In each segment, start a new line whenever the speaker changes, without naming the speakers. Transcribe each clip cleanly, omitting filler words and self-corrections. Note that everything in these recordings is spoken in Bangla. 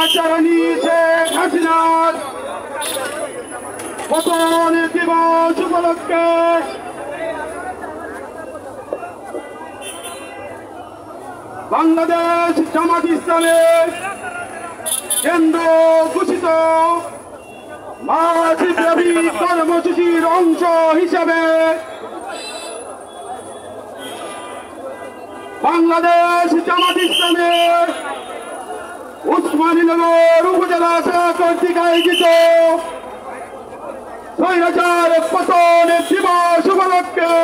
স্বৈরাচারণী শেখ হাসিনার পতন দিবস উপলক্ষে বাংলাদেশ জামাত ইসলামের কেন্দ্র ঘোষিত মাসব্যাপী কর্মসূচির অংশ হিসাবে বাংলাদেশ জামাত ইসলামের উসমানীনগর উপজেলা শাখা কর্তৃক আয়োজিত স্বৈরাচার পতন দিবস উপলক্ষে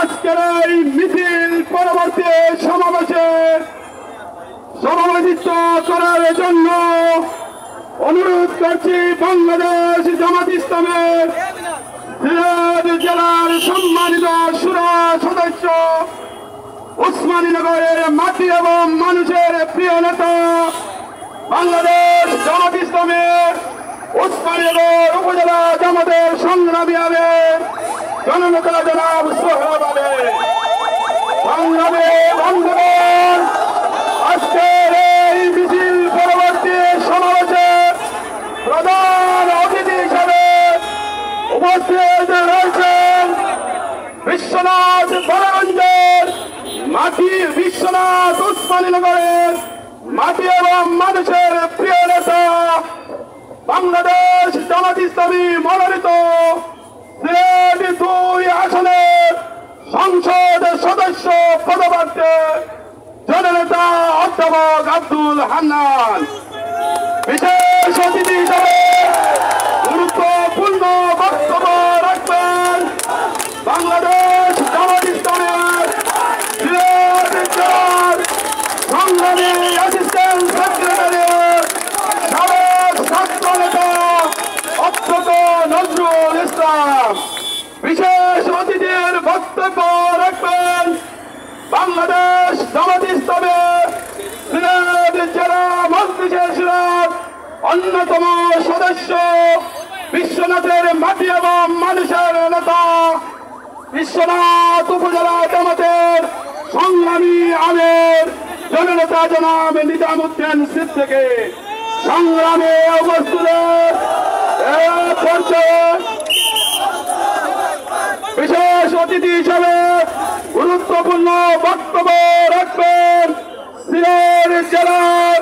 আজকের এই মিছিল পরবর্তী সমাবেশে সভাপতিত্ব করার জন্য অনুরোধ করছি বাংলাদেশ জামাত ইসলামের সিলেট জেলার সম্মানিত শুরা সদস্য উসমানীনগরের মাটি এবং মানুষের প্রিয় নেতা বাংলাদেশ জামাত ইসলামের উসমানীনগর উপজেলা জামাতের সংগ্রামী আমির জননেতা জনাব সোহরাব আলী। সংগ্রামী বন্ধুগণ, আজকের এই মিছিল পরবর্তী সমাবেশে প্রধান অতিথি হিসাবে উপস্থিত রয়েছেন বিশ্বনাথ বড়গঞ্জের মাটি বিশ্বনাথ উসমানীনগরের মাটি এবং মানুষের প্রিয় নেতা বাংলাদেশ জামাত ইসলামী মনোনীত সিলেট 2 আসনের সংসদ সদস্য পদপ্রার্থী জননেতা অধ্যাপক আব্দুল হান্নান। বিশেষ অতিথি হিসেবে গুরুত্বপূর্ণ বক্তব্য রাখবেন বাংলাদেশ জামাত ইসলামের সিলেট জেলার সংগ্রামী অ্যাসিস্ট্যান্ট সেক্রেটারির সাবেক ছাত্র নেতা অধ্যক্ষ নজরুল ইসলাম। বিশেষ অতিথির বক্তব্য রাখবেন বাংলাদেশ জামাত ইসলামের সিলেট জেলা মজলিসের অন্যতম সদস্য বিশ্বনাথের মাটি এবং মানুষের নেতা বিশ্বনাথ উপজেলা জামাতের সংগ্রামী আমির জননেতা জনাব নিজামুদ্দিন সিদ্দিকী। সংগ্রামে উপস্থিত বিশেষ অতিথি হিসাবে গুরুত্বপূর্ণ বক্তব্য রাখবেন সিলেট জেলার